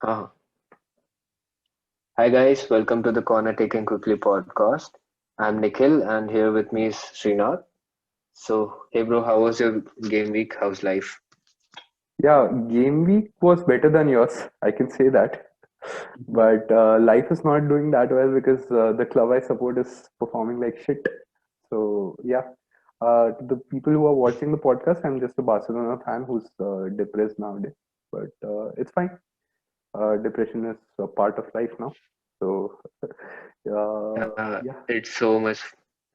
Uh, Hi guys, welcome to the Corner Taking Quickly podcast. I'm Nikhil and here with me is Srinath. So, hey bro, how was your game week? How's life? Yeah, game week was better than yours. I can say that. But life is not doing that well because the club I support is performing like shit. So, yeah. To the people who are watching the podcast, I'm just a Barcelona fan who's depressed nowadays. But it's fine. Depression is a part of life now. So, yeah, It's so much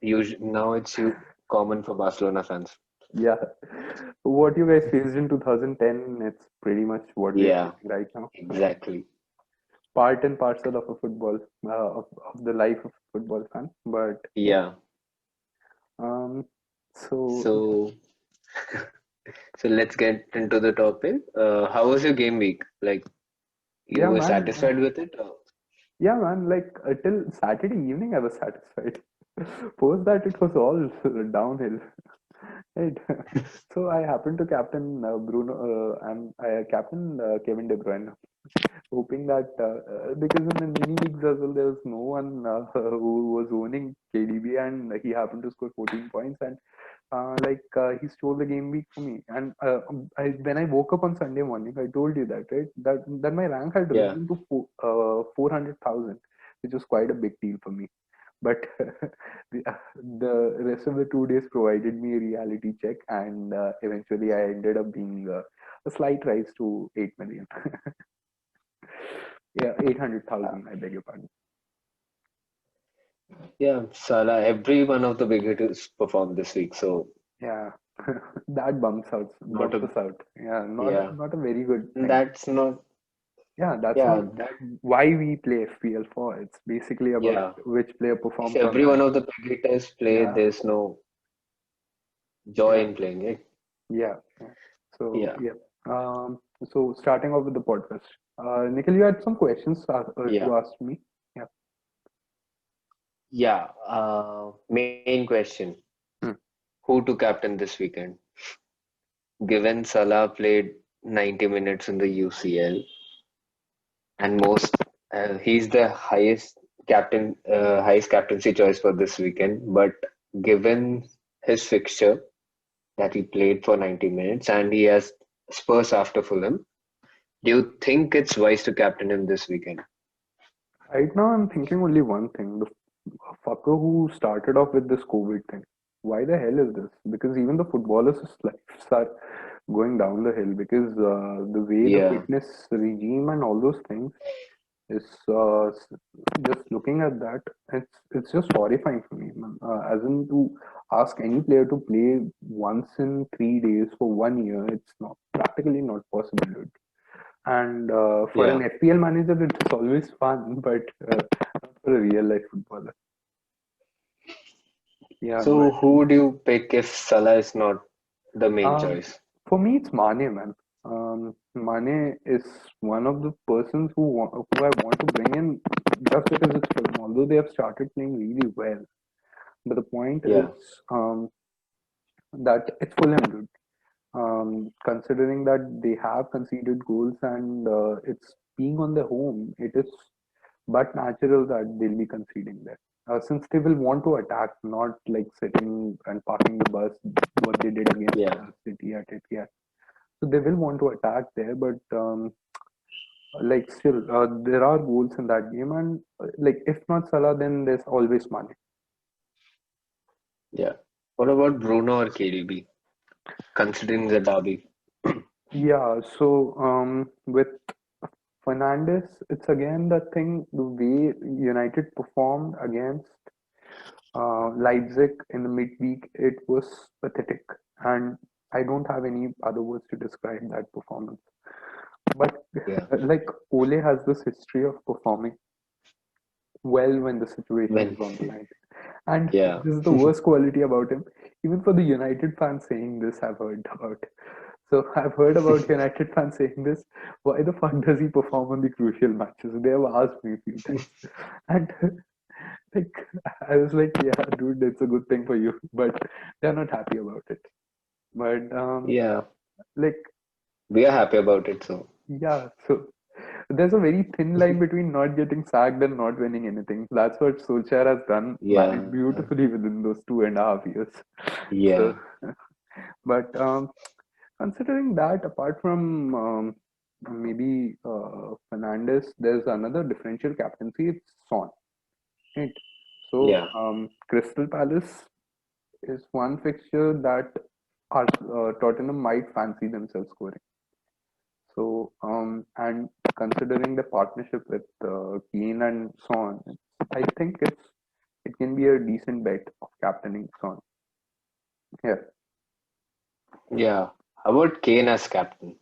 now it's common for Barcelona fans. yeah. What you guys faced in 2010, it's pretty much what we are Yeah, facing right now. exactly. Part and parcel of a football of the life of a football fan. But yeah, Yeah. um, so So, so let's get into the topic. How was your game week? Like, you yeah, were man, satisfied with it? Or? yeah, man. Like till Saturday evening, I was satisfied. Post that, it was all downhill. Right. So I happened to captain Bruno and I captain Kevin De Bruyne, hoping that because in the mini leagues as well, there was no one who was owning KDB, and he happened to score 14 points, and he stole the game week for me. And when I woke up on Sunday morning, I told you that, right? That my rank had Yeah. risen to 400,000, which was quite a big deal for me. But the rest of the 2 days provided me a reality check, and eventually I ended up being a slight rise to 8 million. Yeah, Uh, 800,000. I beg your pardon. Yeah, Salah, every one of the big hitters performed this week. So, Yeah, that not bumps a, us out. Yeah, yeah, not a very good thing. that's not, Yeah, that's yeah, not that, why we play FPL for. It's basically about yeah. which player If performs on every that. one of the big hitters play, Yeah, there's no joy yeah, in playing it. yeah. Yeah. So Yeah, yeah. Um. So starting off with the podcast, Nikhil, you had some questions yeah, to ask me. Yeah. yeah. Main question: Hmm. who to captain this weekend? Given Salah played 90 minutes in the UCL and he's the highest captaincy choice for this weekend. But given his fixture that he played for 90 minutes and he has Spurs after Fulham, do you think it's wise to captain him this weekend? Right now, I'm thinking only one thing: the fucker who started off with this COVID thing. Why the hell is this? Because even the footballers' lives are going down the hill because the way the Yeah, fitness regime and all those things is just looking at that, it's just horrifying for me, man. As in to ask any player to play once in 3 days for 1 year, it's not practically not possible, dude. And for yeah. an FPL manager, it's always fun, but not for a real life footballer. Yeah, So but who would you pick if Salah is not the main um, choice? for me, it's Mane, man. Mane is one of the persons who I want to bring in just because it's Fulham. Although they have started playing really well, but the point is Yeah, that it's Fulham, dude. Considering that they have conceded goals and it's being on their home, it is but natural that they'll be conceding there. Since they will want to attack, not like sitting and parking the bus, what they did against yeah. City at Etihad. So they will want to attack there, but like still, there are goals in that game, and like if not Salah, then there's always Mane. Yeah. What about Bruno or KDB, considering the derby? Yeah, so with Fernandes, it's again the thing, the way United performed against Leipzig in the midweek, it was pathetic. And I don't have any other words to describe that performance. But Yeah. like Ole has this history of performing well when the situation When, is on the line. And yeah. this is the worst quality about him. Even for the United fans saying this, I've heard about. So I've heard about United fans saying this. Why the fuck does he perform on the crucial matches? They have asked me a few times. And like I was like, yeah, dude, it's a good thing for you. But they're not happy about it. But Yeah. like We are happy about it, so yeah, so. There's a very thin line between not getting sacked and not winning anything. That's what Solskjaer has done, managed Yeah, beautifully within those 2.5 years. So, yeah, but considering that, apart from maybe Fernandes, there's another differential captaincy. It's Son. Right. So yeah, Crystal Palace is one fixture that Tottenham might fancy themselves scoring. So and considering the partnership with Keane and Son, I think it can be a decent bet of captaining Son. Yeah, yeah. How about Kane as captain?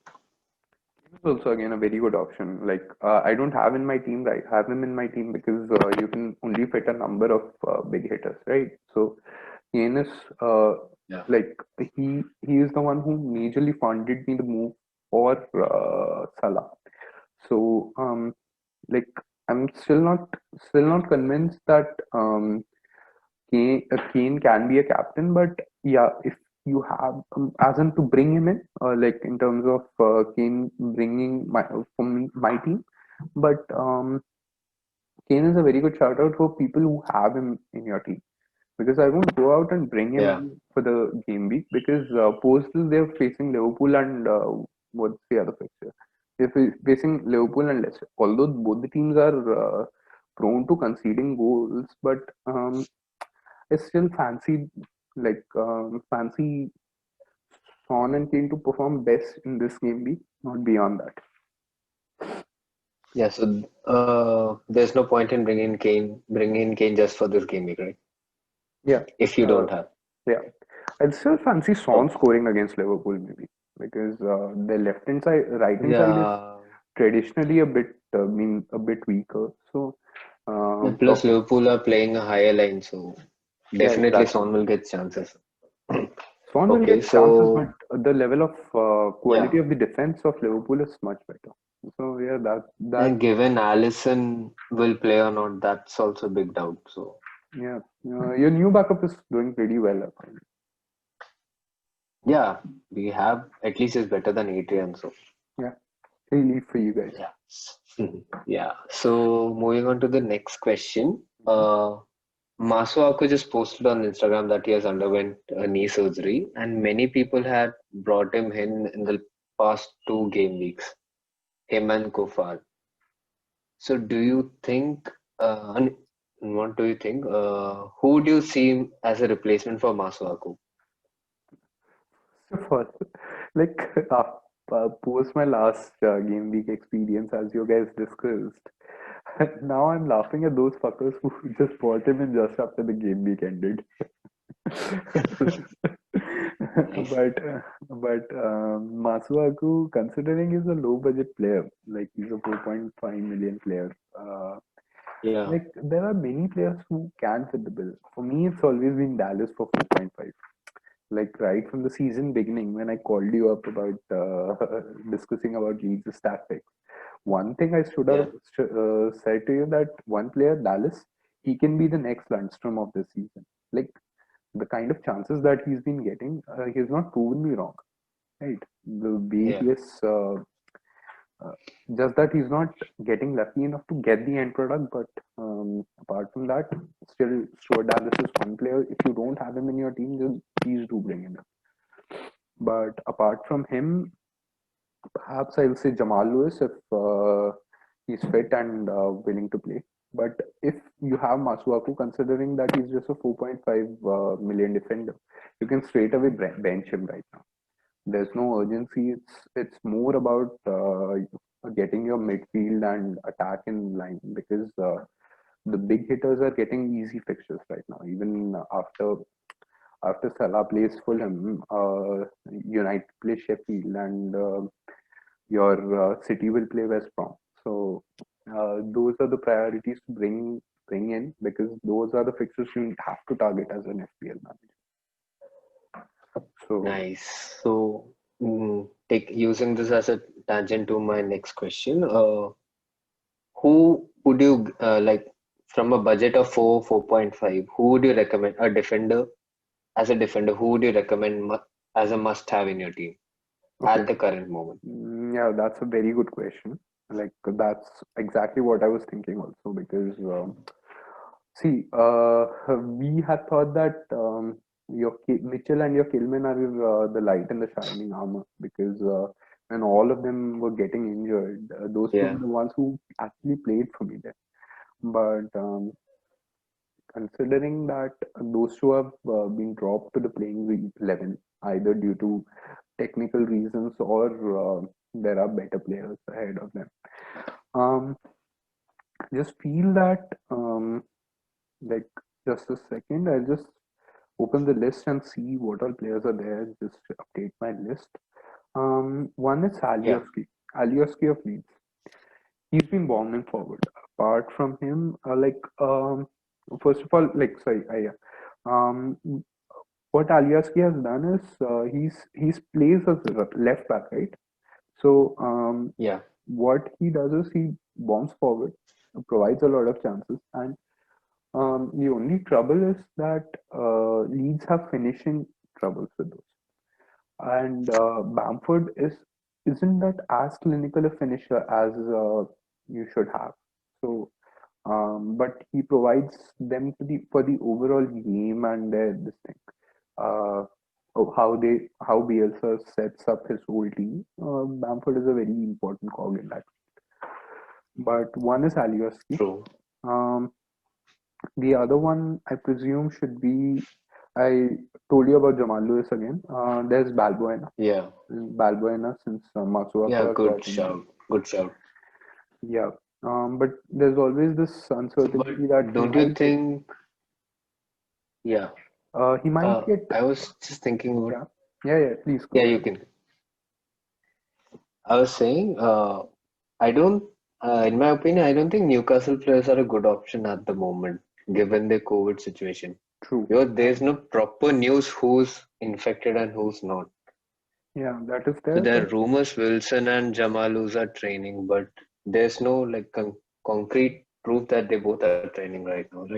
it's also again a very good option. Like I don't have in my team, right? Have him in my team because you can only fit a number of big hitters, right? So Kane is Yeah, like he is the one who majorly funded me the move for Salah. So like I'm still not convinced that Kane can be a captain, but yeah, if you have as in to bring him in, like in terms of Kane bringing my from my team, but Kane is a very good shout out for people who have him in your team because I won't go out and bring him yeah, in for the game week because post this they're facing Liverpool and what's the other fixture? They're facing Liverpool and Leicester. Although both the teams are prone to conceding goals, but I still fancy Son and Kane to perform best in this game week, not beyond that. yeah. So there's no point in bringing in Kane just for this game week, right? Yeah, If you uh, don't have. yeah. I'd still fancy Son Okay. scoring against Liverpool maybe because the left hand side, right hand side is Yeah. traditionally a bit weaker. So Plus, top, Liverpool are playing a higher line, so yeah, definitely exactly. Son will get chances. Son will Okay, get chances, but so the level of quality yeah, of the defense of Liverpool is much better. So yeah, that and given Allison will play or not, that's also a big doubt. So yeah, your new backup is doing pretty well. I think. yeah, we have at least is better than Adrian. So Yeah, really for you guys. yeah, yeah. So moving on to the next question. Mhm. Masuaku just posted on Instagram that he has underwent a knee surgery, and many people had brought him in the past two game weeks. Him and Kofal. So, do you think, what do you think? Who do you see as a replacement for Masuaku? First of all, like post my last game week experience, as you guys discussed, now I'm laughing at those fuckers who just bought him in just after the game week ended. Nice. But Masuaku, considering he's a low budget player, like he's a 4.5 million player, Yeah, like there are many players who can fit the bill. For me, it's always been Dallas for 4.5. Like right from the season beginning, when I called you up about discussing about Leeds' tactics, one thing I should yeah, have said to you that one player, Dallas, he can be the next Lundstrom of this season. Like the kind of chances that he's been getting, he's not proven me wrong, right? The way yeah, he is, uh, just that he's not getting lucky enough to get the end product. But apart from that, still, Stuart Dallas is one player. If you don't have him in your team, then please do bring him in. But apart from him, perhaps I will say Jamal Lewis if he's fit and willing to play. But if you have Masuaku, considering that he's just a 4.5 million defender, you can straight away bench him right now. There's no urgency. It's more about getting your midfield and attack in line because the big hitters are getting easy fixtures right now. Even after Salah plays Fulham, United play Sheffield, and your city will play West Brom. So those are the priorities to bring in because those are the fixtures you have to target as an FPL manager. So nice. So, take using this as a tangent to my next question. Who would you like from a budget of 4.5? Who would you recommend a defender as a defender? Who would you recommend as a must-have in your team okay, at the current moment? yeah, that's a very good question. Like that's exactly what I was thinking also because see, we had thought that Mitchell and your Kilman are the light and the shining armor because when all of them were getting injured, those two Yeah, were the ones who actually played for me there. But considering that those two have been dropped to the playing 11, either due to technical reasons or there are better players ahead of them. Um, just feel that like just a second, I'll just open the list and see what all players are there. Just update my list. One is yeah, Alioski. Alioski of Leeds. He's been bombing forward. Apart from him, first of all, like sorry, um, what Alioski has done is he's plays as a left back, right? So yeah. what he does is he bombs forward, provides a lot of chances, and the only trouble is that Leeds have finishing troubles with those. And Bamford isn't that as clinical a finisher as you should have. So, but he provides them for the overall game and this thing. Of how Bielsa sets up his whole team. Bamford is a very important cog in that. But one is Alioski. True. Um, the other one, I presume, should be. I told you about Jamal Lewis again. There's Balbuena. Yeah, Balbuena since yeah. Masuaku has Good got injured. shout. Good shout. Yeah. But there's always this But uncertainty that don't you think? Yeah. he might get. I was just thinking about. Yeah. Yeah. Yeah. Please go Yeah, ahead. you can. I was saying. I don't. In my opinion, I don't think Newcastle players are a good option at the moment, given the COVID situation. True. Because there's no proper news who's infected and who's not. Yeah, that is So there. there But are rumors Wilson and Jamalus are training, but there's no like concrete proof that they both are training right now, right?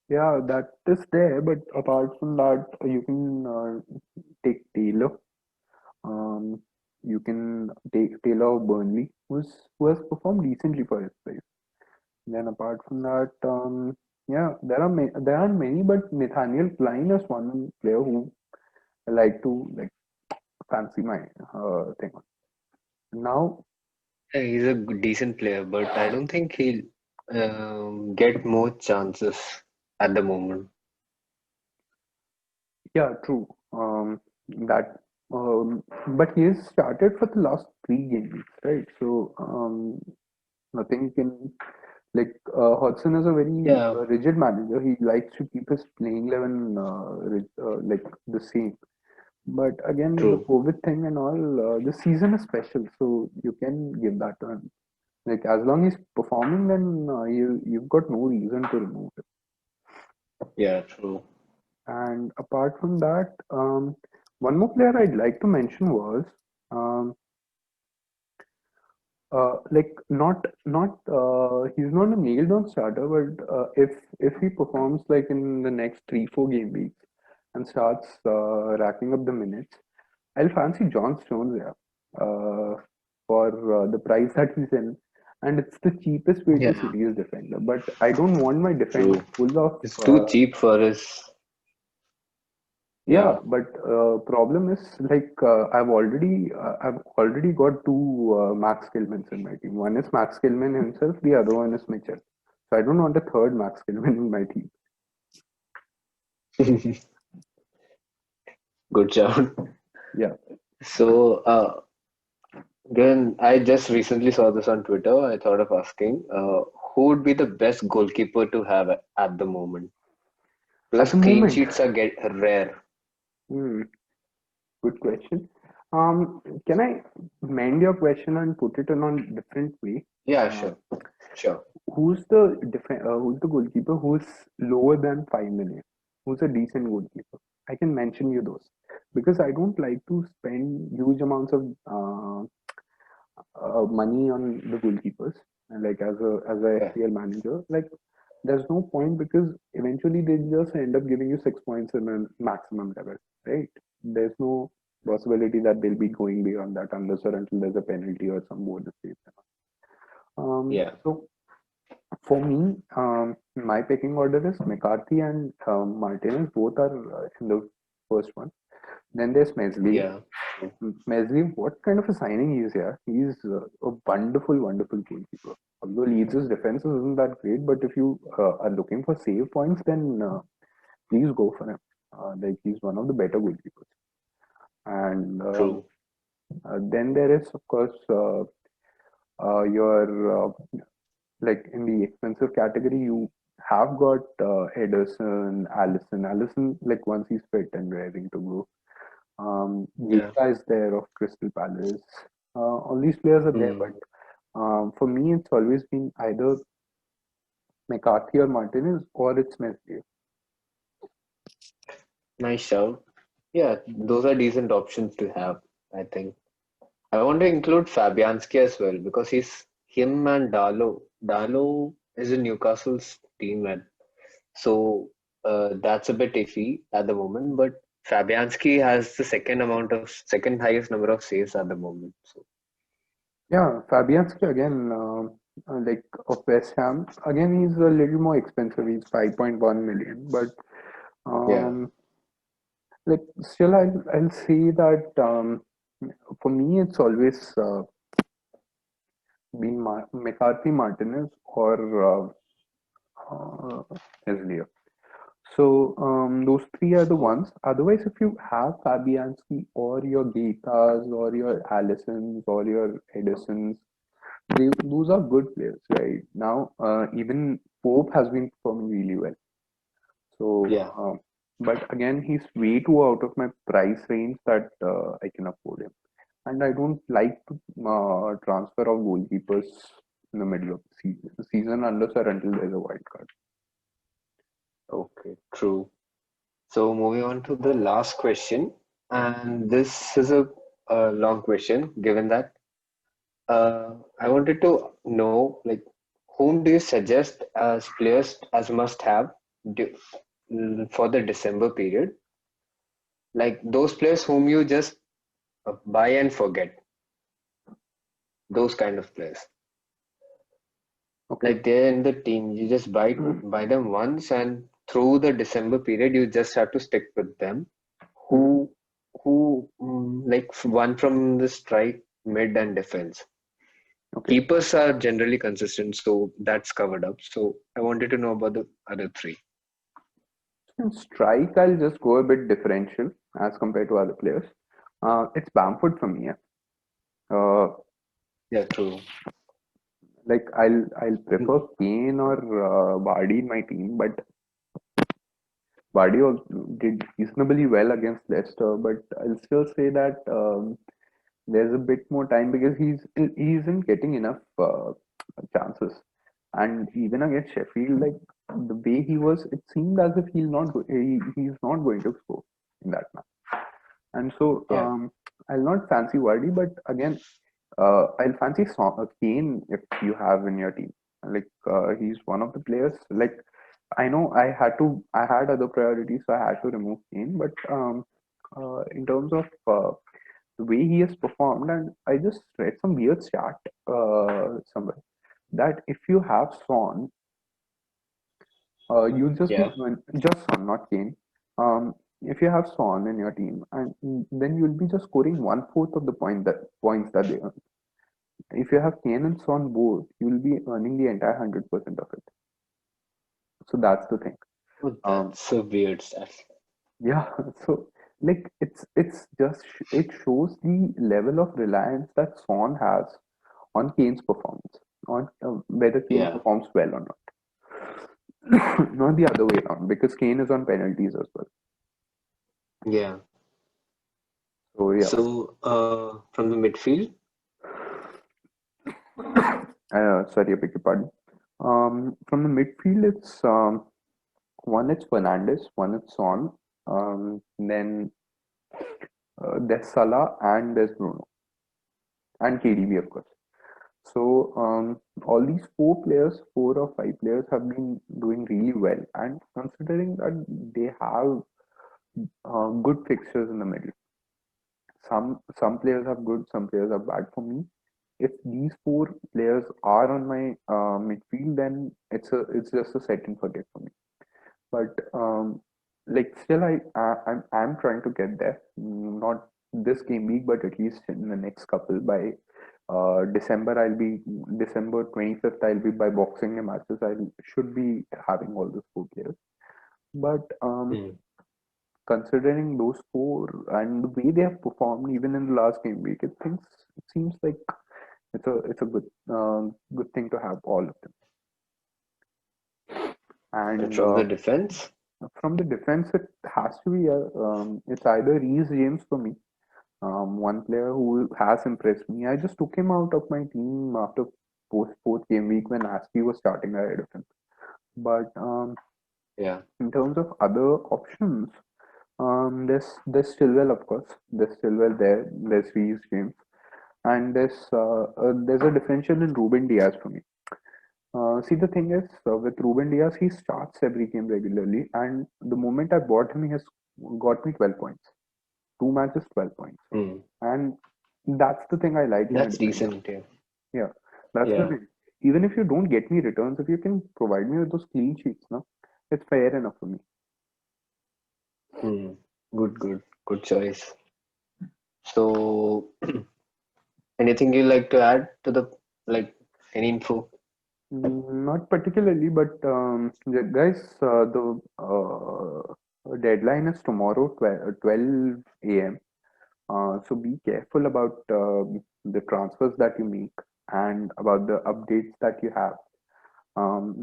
yeah, that is there. But apart from that, you can take Taylor. Um, you can take Taylor of Burnley, who has performed decently for his place. Then apart from that, yeah, there aren't many, but Nathaniel Klein is one player who I like to like fancy my thing on. Now, Yeah, he's a decent player, but I don't think he'll get more chances at the moment. yeah, true. That, but he has started for the last 3 game weeks, right? So nothing can like Hodgson is a very Yeah, rigid manager. He likes to keep his playing 11 like the same. But again, with the true. COVID thing and all, the season is special, so you can give that to him. Like as long as he's performing, then you've got no reason to remove him. Yeah, true. And apart from that, one more player I'd like to mention was um, like not he's not a nailed on starter, but if he performs like in the next 3 4 game weeks and starts racking up the minutes, I'll fancy John Stones, yeah, for the price that he's in, and it's the cheapest way to Yeah, series defender. But I don't want my defender true. full of It's too cheap for his. yeah. Yeah. But problem is like I've already got two Max Kilmans in my team. One is Max Kilman himself, the other one is Mitchell. So I don't want a third Max Kilman in my team. Good job. Yeah. So, then I just recently saw this on Twitter. I thought of asking, who would be the best goalkeeper to have at the moment? At Because the clean moment, sheets are get rare. hmm, good question. Can I mend your question and put it in a different way? Yeah, Uh, sure, sure. who's the goalkeeper who's lower than 5 million? Who's a decent goalkeeper? I can mention you those because I don't like to spend huge amounts of money on the goalkeepers. And like as a Okay. FPL manager, like there's no point because eventually they just end up giving you 6 points in a maximum level, right? There's no possibility that they'll be going beyond that unless or until there's a penalty or some bonus save. Yeah. So for me, my picking order is McCarthy and Martinez. Both are in the first one. Then there's Meslier. Yeah. True. Meslier, what kind of a signing he is here? He's a wonderful, wonderful goalkeeper. Although Leeds' defense isn't that great, but if you are looking for save points, then please go for him. Like he's one of the better goalkeepers. And True. then there is, of course, your like in the expensive category, you have got Ederson, Allison. Allison, like once he's fit and ready to go. Yeah. Gita is there of Crystal Palace. All these players are there, Hmm. but for me, it's always been either McCarthy or Martinez, or it's Messi. Nice shout. Yeah, those are decent options to have, I think. I want to include Fabianski as well because he's him and Darlow. Darlow is in Newcastle's team, and so that's a bit iffy at the moment. But Fabianski has the second highest number of saves at the moment. So Yeah, Fabianski again, like of West Ham. Again, he's a little more expensive. He's 5.1 million, but yeah, um, like still, I'll say that for me, it's always been McCarthy, Martinez, or Meslier. So those three are the ones. Otherwise, if you have Fabianski or your Gitas or your Allisons or your Edisons, those are good players, right? Now, even Pope has been performing really well. So, yeah. but again, he's way too out of my price range that I can afford him. And I don't like to transfer of goalkeepers in the middle of the season unless or until there's a wild card. Okay, true. So moving on to the last question, and this is a long question. Given that, I wanted to know, like, whom do you suggest as players as must-have for the December period? Like those players whom you just buy and forget, those kind of players. Okay. Like they're in the team, you just buy them once, and through the December period, you just have to stick with them. Mhm. Who like one from the strike, mid, and defense. Okay. Keepers are generally consistent, so that's covered up. So I wanted to know about the other three. In strike, I'll just go a bit differential as compared to other players. It's Bamford for me. Yeah. Yeah, true. Like I'll prefer Kane or Vardy in my team, but Vardy also did reasonably well against Leicester. But I'll still say that there's a bit more time because he isn't getting enough chances. And even against Sheffield, like the way he was, it seemed as if he's not going to score in that match. And so Yeah, I'll not fancy Vardy, but again, I'll fancy Kane if you have in your team. Like he's one of the players. Like I know I had other priorities, so I had to remove Kane. But in terms of the way he has performed, and I just read some weird stat somewhere that if you have Son, you'll yeah. just Son, not Kane. If you have Son in your team, and then you'll be just scoring one fourth of the points that they earn. If you have Kane and Son both, you'll be earning the entire 100% of it. So that's the thing. Oh, Um, that's a weird stuff. yeah. So like it shows the level of reliance that Son has on Kane's performance, on whether Kane Yeah, performs well or not, not the other way around because Kane is on penalties as well. yeah. So yeah. So from the midfield, Sorry, I beg your pardon. From the midfield, it's one it's Fernandez, one it's Son, then there's Salah and there's Bruno and KDB of course. So all these four or five players have been doing really well, and considering that they have good fixtures in the middle. Some players are good, some players are bad for me. if these four players are on my midfield, then it's just a set and forget for me. But like still, I'm trying to get there. Not this game week, but at least in the next couple. By December, December 25th. I'll be by boxing the matches. I should be having all those four players. But Hmm. considering those four and the way they have performed even in the last game week, it seems like it's a good thing to have all of them. And And from the defense, from the defense, it has to be it's either Reece James for me, one player who has impressed me. I just took him out of my team after post fourth game week when Aspie was starting ahead of him. But yeah. in terms of other options, there's Stillwell, of course. There's Stillwell there. There's Reece James, and there's a differential in Ruben Diaz for me. See, the thing is, with Ruben Diaz, he starts every game regularly, and the moment I bought him, he has got me 12 points. Two matches, 12 points. Hmm. And that's the thing I like in a That's defender. decent. Yeah. Yeah, that's the Yeah. thing. Even if you don't get me returns, if you can provide me with those clean sheets, no, it's fair enough for me. Hmm. Good. Good. Good choice. So, anything you like to add to the like any info? Not particularly, but yeah, guys, the deadline is tomorrow, 12 a.m. So be careful about the transfers that you make and about the updates that you have.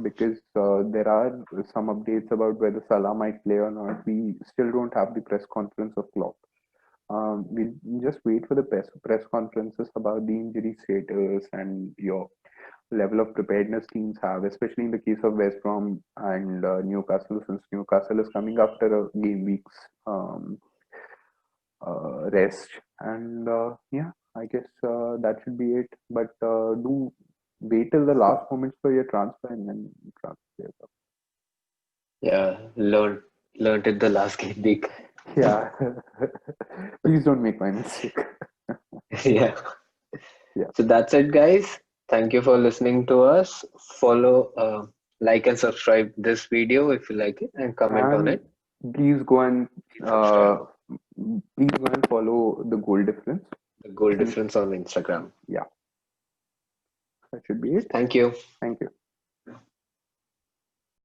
Because there are some updates about whether Salah might play or not. We still don't have the press conference of Klopp. We'll just wait for the press conferences about the injury status and your level of preparedness teams have, especially in the case of West Brom and Newcastle, since Newcastle is coming after a game week's rest. And yeah, I guess that should be it. But do wait till the last moments for your transfer and then transfer players up. Yeah. Learned it the last game week. Yeah, please don't make my mistake. Yeah. Yeah, So that's it, guys. Thank you for listening to us. Follow, like, and subscribe this video if you like it, and comment on and it. please go and Please subscribe. uh, please go and follow the goal difference. The goal Since difference on Instagram. yeah, that should be it. Thank you. Thank you.